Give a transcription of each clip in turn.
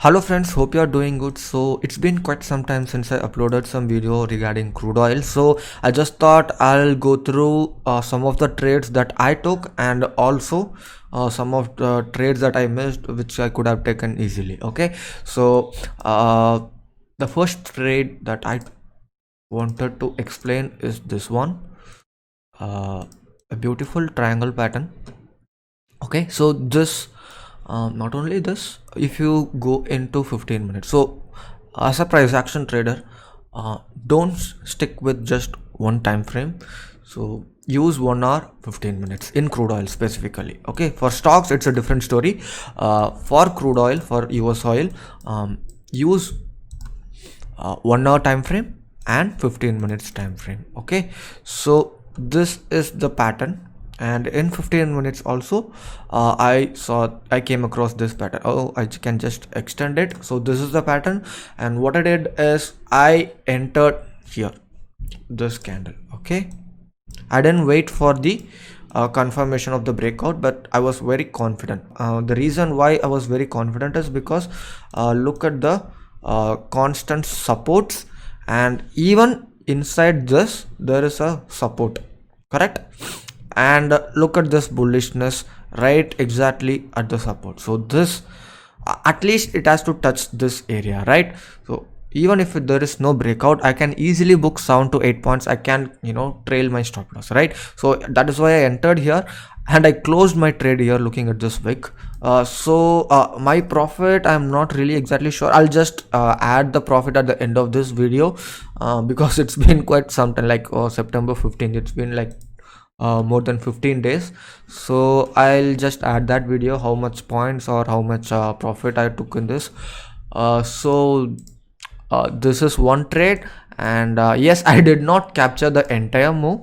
Hello friends, hope you are doing good. So it's been quite some time since I uploaded some video regarding crude oil. So I just thought I'll go through some of the trades that I took and also some of the trades that I missed which I could have taken easily. Okay, so the first trade that I wanted to explain is this one, a beautiful triangle pattern. Okay, so this not only this, if you go into 15 minutes, so as a price action trader, don't stick with just one time frame. So use 1 hour 15 minutes in crude oil specifically. Okay, for stocks it's a different story. For crude oil, for US oil, use 1 hour time frame and 15 minutes time frame. Okay, so this is the pattern, and in 15 minutes also I came across this pattern. Oh, I can just extend it. So this is the pattern, and what I did is I entered here this candle. Okay, I didn't wait for the confirmation of the breakout, but I was very confident. The reason why I was very confident is because look at the constant supports, and even inside this there is a support, correct? And look at this bullishness right exactly at the support. So this at least it has to touch this area, right? So even if there is no breakout, I can easily book 7 to 8 points. I can trail my stop loss, right? So that is why I entered here and I closed my trade here looking at this wick. So my profit, I'm not really exactly sure. I'll just add the profit at the end of this video because it's been quite some time, like September 15th. It's been like more than 15 days. So I'll just add that video, how much points or how much profit I took in this. So this is one trade, and yes, I did not capture the entire move,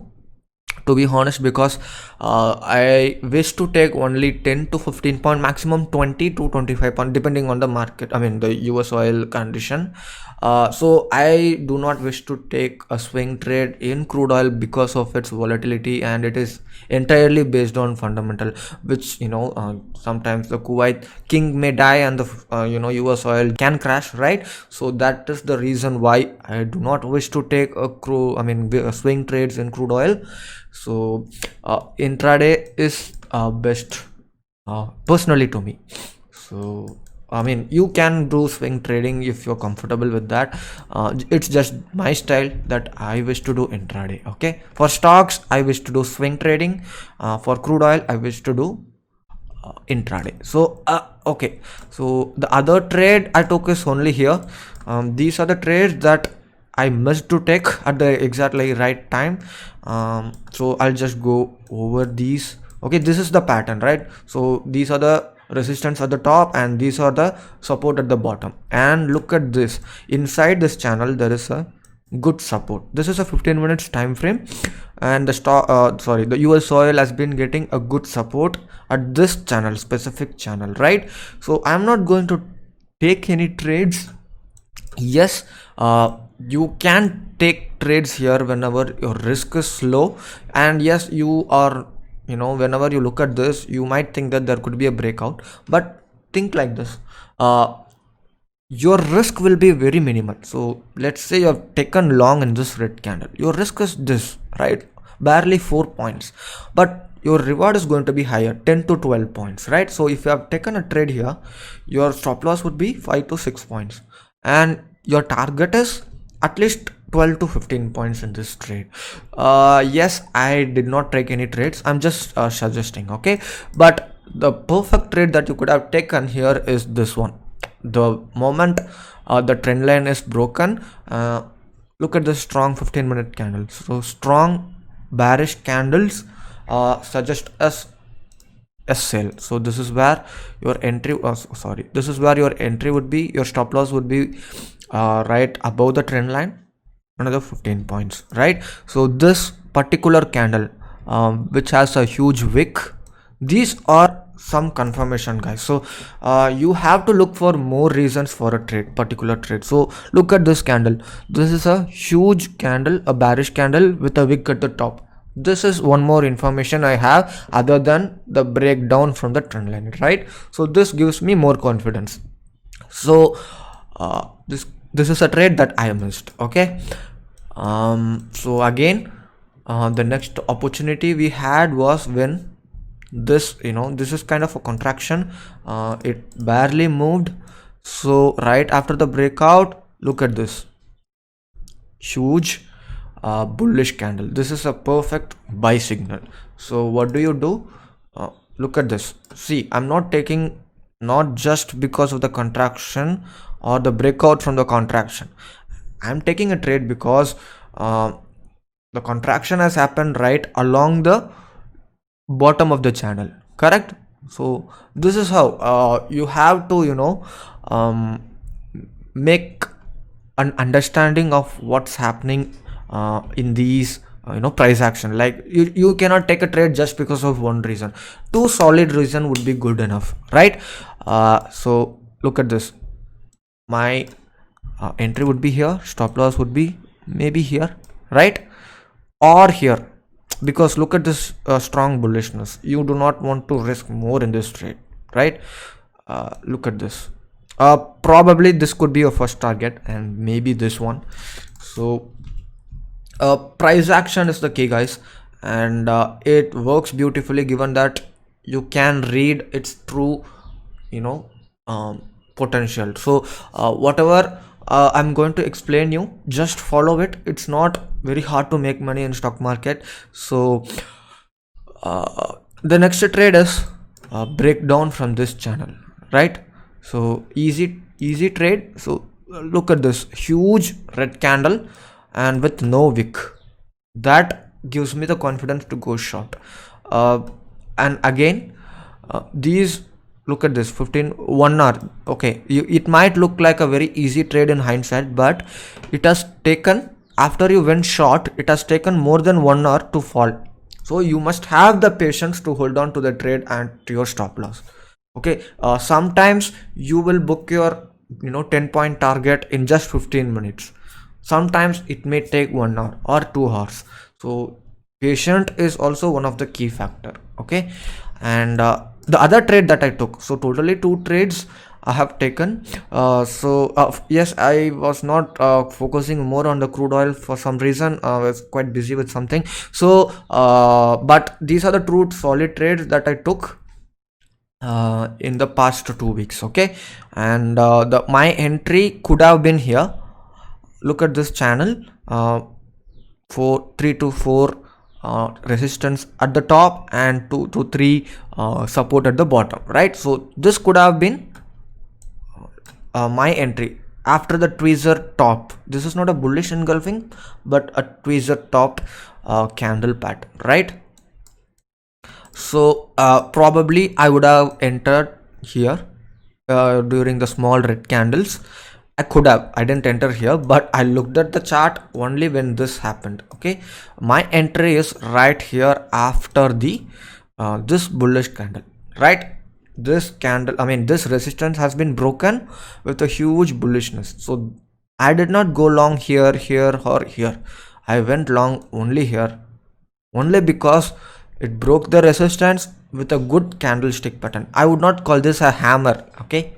to be honest, because I wish to take only 10 to 15 point, maximum 20 to 25 point, depending on the market, I mean the US oil condition. So I do not wish to take a swing trade in crude oil because of its volatility, and it is entirely based on fundamental, which sometimes the Kuwait king may die and the US oil can crash, right? So that is the reason why I do not wish to take a swing trades in crude oil. So intraday is best personally to me. So I mean, you can do swing trading if you're comfortable with that. It's just my style that I wish to do intraday. Okay, for stocks I wish to do swing trading. For crude oil I wish to do intraday. So okay, so the other trade I took is only here. These are the trades that I missed to take at the exactly right time. So I'll just go over these. Okay, this is the pattern, right? So these are the resistance at the top and these are the support at the bottom, and look at this. Inside this channel there is a good support. This is a 15 minutes time frame, and the US oil has been getting a good support at this channel, specific channel, right? So I'm not going to take any trades. Yes, you can take trades here whenever your risk is low, and yes, you are whenever you look at this, you might think that there could be a breakout, but think like this, your risk will be very minimal. So let's say you have taken long in this red candle, your risk is this, right? Barely 4 points, but your reward is going to be higher, 10 to 12 points, right? So if you have taken a trade here, your stop loss would be 5 to 6 points, and your target is at least 12 to 15 points in this trade. Yes, I did not take any trades, I'm just suggesting. Okay, but the perfect trade that you could have taken here is this one. The moment the trend line is broken, look at the strong 15-minute candles. So strong bearish candles suggest us a sell. So this is where your entry this is where your entry would be. Your stop loss would be right above the trend line, another 15 points, right? So this particular candle which has a huge wick, these are some confirmation, guys. So you have to look for more reasons for a particular trade. So look at this candle. This is a huge candle, a bearish candle with a wick at the top. This is one more information I have other than the breakdown from the trend line, right? So this gives me more confidence. So this is a trade that I missed. Okay. So again, the next opportunity we had was when this, this is kind of a contraction. It barely moved. So right after the breakout, look at this huge bullish candle. This is a perfect buy signal. So what do? Look at this. See, I'm not taking, not just because of the contraction or the breakout from the contraction. I'm taking a trade because the contraction has happened right along the bottom of the channel, correct? So this is how you have to make an understanding of what's happening in these price action. Like you cannot take a trade just because of one reason. Two solid reason would be good enough, right? So look at this. My entry would be here, stop loss would be maybe here, right? Or here, because look at this strong bullishness. You do not want to risk more in this trade, right? Look at this. Probably this could be your first target, and maybe this one. So price action is the key, guys, and it works beautifully given that you can read its true potential. So whatever I'm going to explain you, just follow it. It's not very hard to make money in stock market. So the next trade is breakdown from this channel, right? So easy trade. So look at this huge red candle and with no wick. That gives me the confidence to go short. And again, these, look at this 1 hour. Okay, it might look like a very easy trade in hindsight, but it has taken, after you went short, it has taken more than 1 hour to fall. So you must have the patience to hold on to the trade and to your stop loss. Okay, sometimes you will book your 10-point target in just 15 minutes. Sometimes it may take 1 hour or 2 hours. So patient is also one of the key factor. Okay, and the other trade that I took, so totally 2 trades I have taken. Yes, I was not focusing more on the crude oil for some reason. I was quite busy with something. So but these are the true solid trades that I took in the past 2 weeks. Okay, and my entry could have been here. Look at this channel, 3 to 4 resistance at the top and 2 to 3 support at the bottom, right? So this could have been my entry after the tweezer top. This is not a bullish engulfing, but a tweezer top candle pattern, right? So probably I would have entered here during the small red candles. I didn't enter here, but I looked at the chart only when this happened. Okay, my entry is right here after the this bullish candle, right? This candle, I mean this resistance has been broken with a huge bullishness. So I did not go long here, or here. I went long only here, only because it broke the resistance with a good candlestick pattern. I would not call this a hammer. Okay,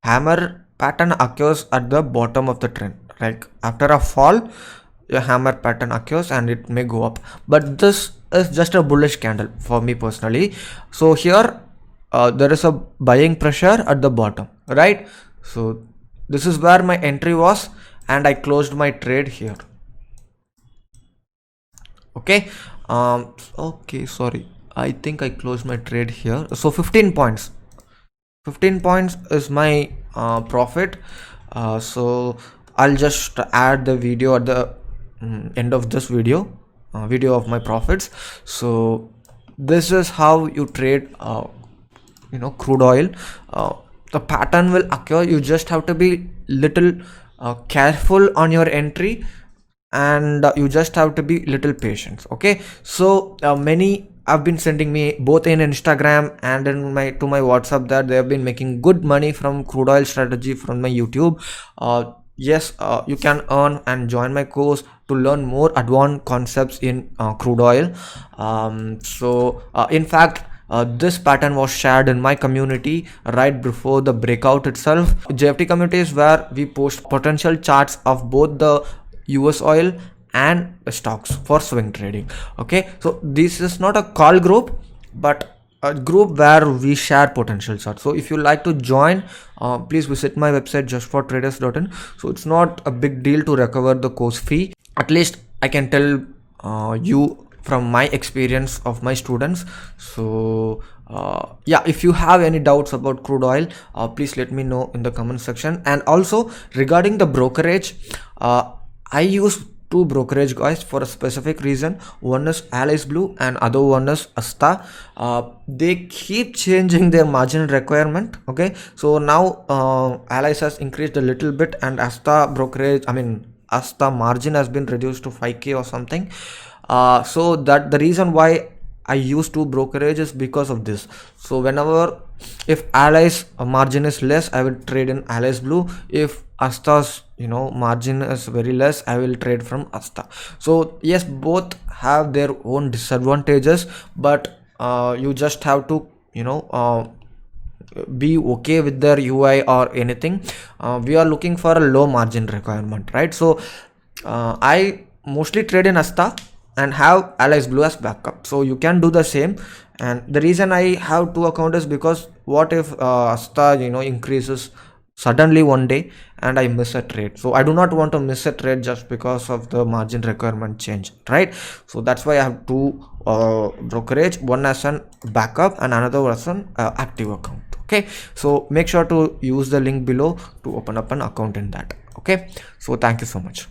hammer pattern occurs at the bottom of the trend. Like after a fall, a hammer pattern occurs and it may go up, but this is just a bullish candle for me personally. So here there is a buying pressure at the bottom, right? So this is where my entry was, and I closed my trade here. Okay, okay, sorry, I think I closed my trade here. So 15 points is my profit. So I'll just add the video at the end of this video of my profits. So this is how you trade crude oil. The pattern will occur. You just have to be little careful on your entry, and you just have to be little patient. Okay, so many have been sending me both in Instagram and in my WhatsApp that they have been making good money from crude oil strategy from my YouTube. Yes, you can earn and join my course to learn more advanced concepts in crude oil. In fact, This pattern was shared in my community right before the breakout itself. JFT community is where we post potential charts of both the US oil and stocks for swing trading. Okay, so this is not a call group, but a group where we share potential charts. So if you like to join, please visit my website justfortraders.in. So it's not a big deal to recover the course fee. At least I can tell you from my experience of my students. So yeah, if you have any doubts about crude oil, please let me know in the comment section. And also regarding the brokerage, I use two brokerage guys for a specific reason. One is Allies Blue and other one is Asta. They keep changing their margin requirement. Okay, so now Allies has increased a little bit, and Asta brokerage, Asta margin has been reduced to 5k or something. So that the reason why I use two brokerages because of this. So whenever, if Allies margin is less, I will trade in Allies Blue. If Asta's margin is very less, I will trade from Asta. So yes, both have their own disadvantages, but you just have to be okay with their UI or anything. We are looking for a low margin requirement, right? So I mostly trade in Asta and have Allies Blue as backup. So you can do the same. And the reason I have two accounts is because what if Asta increases suddenly one day and I miss a trade. So I do not want to miss a trade just because of the margin requirement change, right? So that's why I have two brokerage, one as an backup and another as an active account. Okay, so make sure to use the link below to open up an account in that. Okay, so thank you so much.